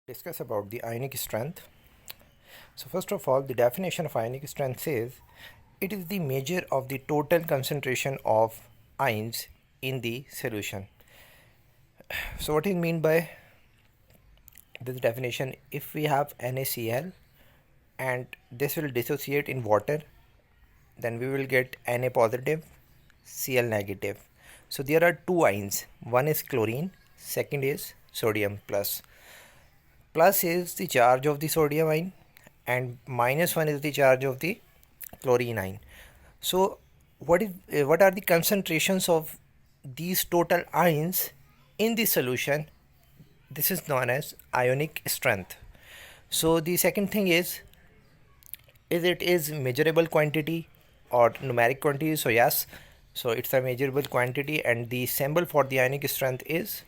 Discuss about the ionic strength. So first of all, the definition of ionic strength says it is the measure of the total concentration of ions in the solution. So what is mean by this definition? If we have NaCl and this will dissociate in water, then we will get Na positive, Cl negative. So there are two ions. One is chlorine, second is sodium plus. Plus is the charge of the sodium ion and minus 1 is the charge of the chlorine ion. So what are the concentrations of these total ions in the solution? This is known as ionic strength. So the second thing is it is measurable quantity or numeric quantity? So yes, so it's a measurable quantity and the symbol for the ionic strength is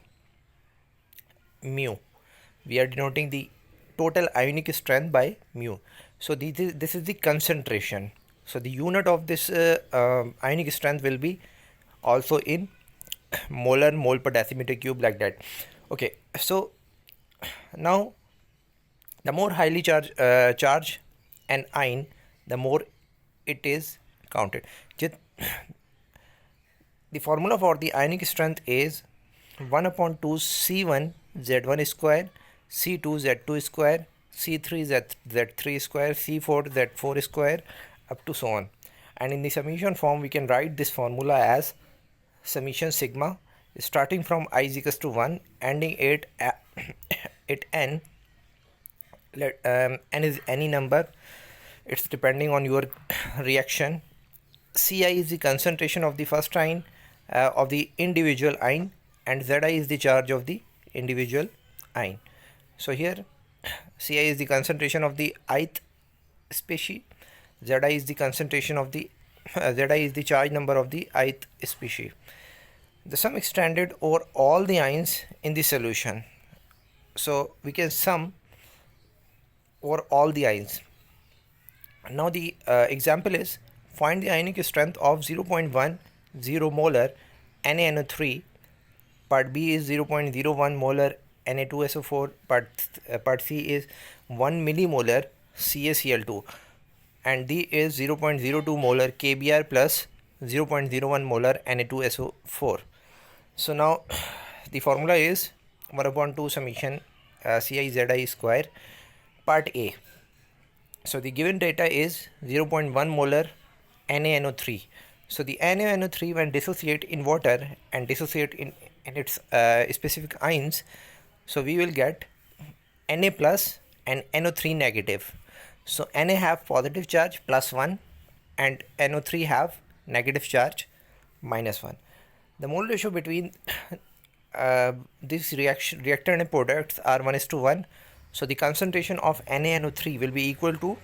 mu. We are denoting the total ionic strength by mu. So this is the concentration. So the unit of this ionic strength will be also in mole per decimeter cube, like that. Okay, so now the more highly charged an ion, the more it is counted. The formula for the ionic strength is 1 upon 2 C1 Z1 square, C2 Z2 square, C3 Z3 square, C4 Z4 square, up to so on. And in the summation form, we can write this formula as summation sigma starting from I is equals to 1, ending at n. N is any number, it's depending on your reaction. Ci is the concentration of the first ion of the individual ion, and Zi is the charge of the individual ion. So here Ci is the concentration of the ith species, Zi is the concentration of the Zi is the charge number of the ith species. The sum extended over all the ions in the solution. So we can sum over all the ions. Now the example is find the ionic strength of 0.10 molar NaNO3. Part B is 0.01 molar Na2SO4. Part C is 1 millimolar CaCl2, and D is 0.02 molar KBr plus 0.01 molar Na2SO4. So now the formula is 1 upon 2 summation CiZi square. Part A. So the given data is 0.1 molar NaNO3. So the NaNO3 when dissociate in water and dissociate in its specific ions, so we will get Na plus and NO3 negative. So Na have positive charge plus 1 and NO3 have negative charge minus 1. The mole ratio between this reactor and products are 1:1. So the concentration of NaNO3 will be equal to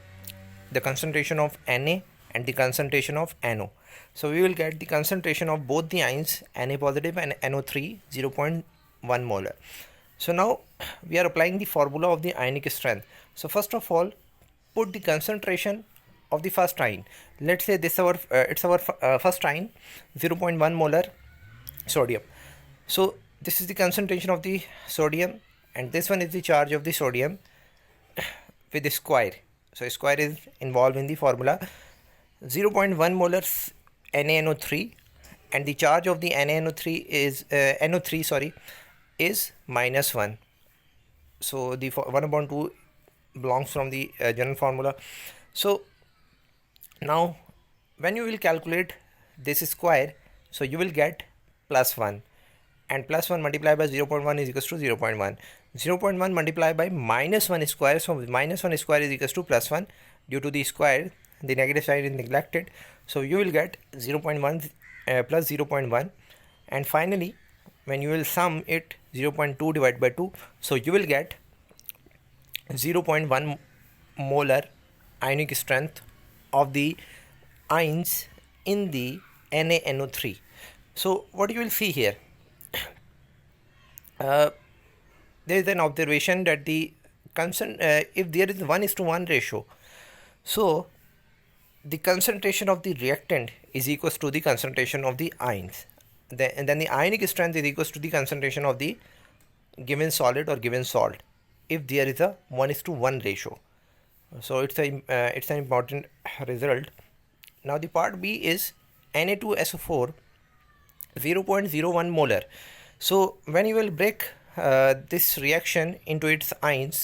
the concentration of Na and the concentration of NO. So we will get the concentration of both the ions Na positive and NO3 0.1 molar. So now we are applying the formula of the ionic strength. So first of all, put the concentration of the first ion. Let's say this it's our first ion, 0.1 molar sodium. So this is the concentration of the sodium, and this one is the charge of the sodium with the square. So square is involved in the formula. 0.1 molar NaNO3, and the charge of the NaNO3 is NO3 is minus 1. So the 1 upon 2 belongs from the general formula. So now when you will calculate this square, so you will get plus 1, and plus 1 multiplied by 0.1 is equals to 0.1. 0.1 multiplied by minus 1 square, so minus 1 square is equals to plus 1. Due to the square, the negative side is neglected, so you will get 0.1 plus 0.1, and finally when you will sum it, 0.2 divided by 2, so you will get 0.1 molar ionic strength of the ions in the NaNO3. So what you will see here, there is an observation that the if there is 1:1 ratio, so the concentration of the reactant is equals to the concentration of the ions, and then the ionic strength is equals to the concentration of the given solid or given salt if there is a 1:1 ratio. So it's an important result. Now the part B is Na2SO4 0.01 molar. So when you will break this reaction into its ions,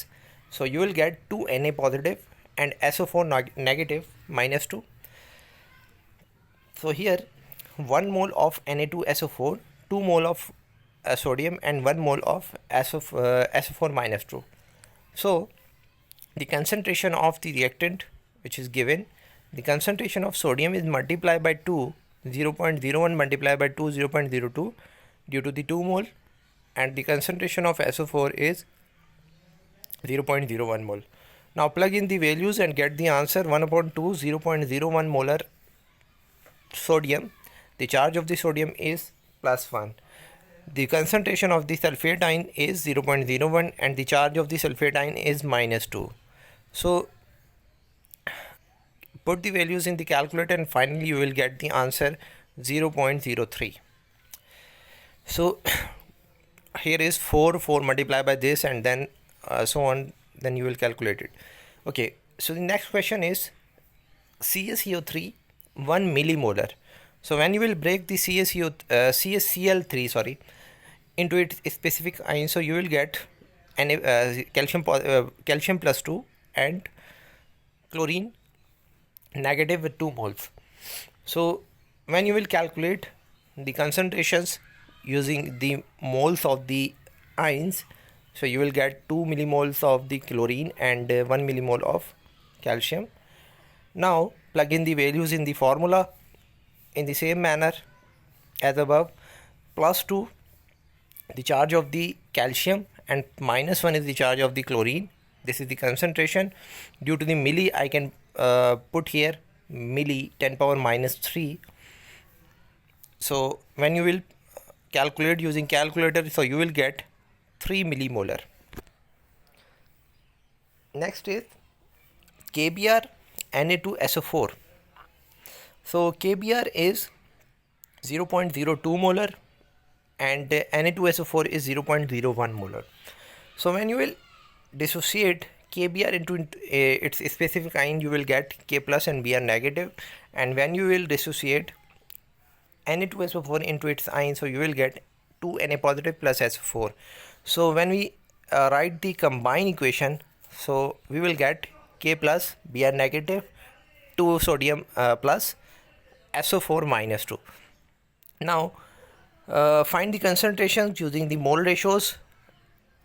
so you will get 2 Na positive and SO4 negative -2. So here 1 mole of Na2SO4, 2 mole of sodium and 1 mole of SO4 -2. So the concentration of the reactant which is given, the concentration of sodium is multiplied by 2, 0.01 multiplied by 2, 0.02 due to the 2 mole, and the concentration of SO4 is 0.01 mole. Now plug in the values and get the answer. 1/2, 0.01 molar sodium. The charge of the sodium is +1. The concentration of the sulfate ion is 0.01 and the charge of the sulfate ion is -2. So put the values in the calculator and finally you will get the answer 0.03. So here is 4 multiplied by this and then so on, then you will calculate it. Okay, so the next question is CaCO3 1 millimolar. So when you will break the CaCl3 into its specific ion, so you will get calcium +2 and chlorine negative with 2 moles. So when you will calculate the concentrations using the moles of the ions, so you will get 2 millimoles of the chlorine and 1 millimole of calcium. Now plug in the values in the formula in the same manner as above. +2 the charge of the calcium and -1 is the charge of the chlorine. This is the concentration. Due to the milli, I can put here milli 10⁻³ So when you will calculate using calculator, so you will get 3 millimolar. Next is KBr Na2SO4. So KBr is 0.02 molar and Na2SO4 is 0.01 molar. So when you will dissociate KBr into its specific ion, you will get K plus and Br negative, and when you will dissociate Na2SO4 into its ion, so you will get 2 Na positive plus SO4. So when we write the combined equation, so we will get K plus Br negative 2 sodium plus SO4 -2. Now find the concentrations using the mole ratios.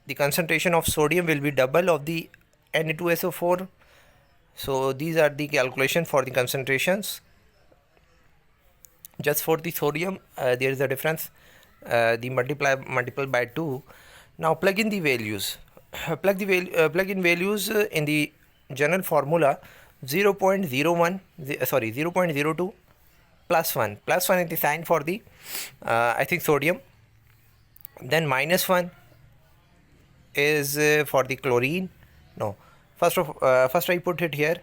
The concentration of sodium will be double of the Na2SO4. So these are the calculation for the concentrations. Just for the sodium there is a difference, the multiple by 2. Now plug in the values. Plug in values in the general formula. 0.02 +1 is the sign for the I think sodium, then -1 is for the chlorine. No, first I put it here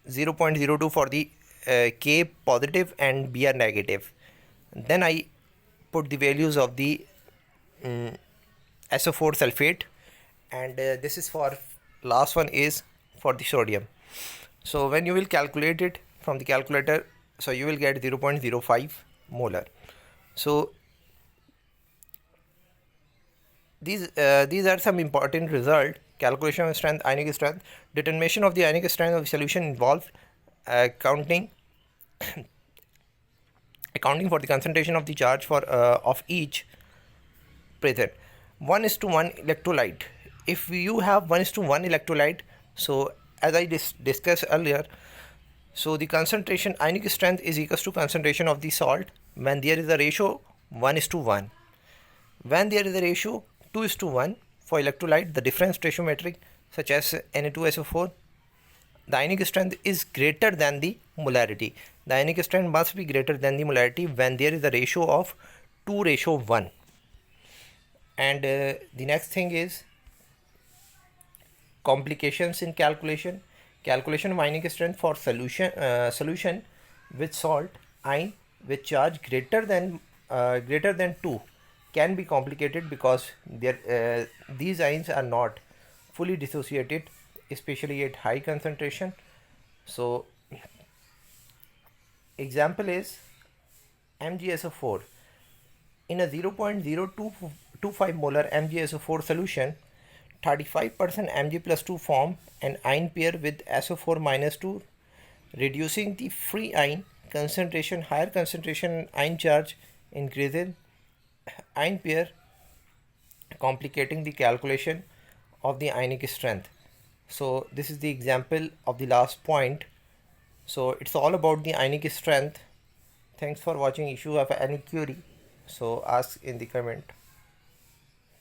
0.02 for the K positive and Br negative, then I put the values of the SO4 sulfate, and this is for last one is for the sodium. So when you will calculate it from the calculator, so you will get 0.05 molar. So these are some important result. Calculation of strength, ionic strength, determination of the ionic strength of the solution involves accounting for the concentration of the charge for of each present. 1:1 electrolyte. If you have 1:1 electrolyte, so as I discussed earlier, so the concentration ionic strength is equals to concentration of the salt when there is a ratio 1:1. When there is a ratio 2:1 for electrolyte, the difference stoichiometric such as Na2SO4, the ionic strength is greater than the molarity. The ionic strength must be greater than the molarity when there is a ratio of 2:1. And the next thing is complications in calculation. Calculation of ionic strength for solution with salt ion with charge greater than 2 can be complicated because these ions are not fully dissociated, especially at high concentration. So example is MgSO4. In a 0.0225 molar MgSO4 solution, 35% Mg plus 2 form an ion pair with SO4 minus 2, reducing the free ion concentration. Higher concentration ion charge increases ion pair, complicating the calculation of the ionic strength. So this is the example of the last point. So it's all about the ionic strength. Thanks for watching. If you have any query, so ask in the comment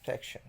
section.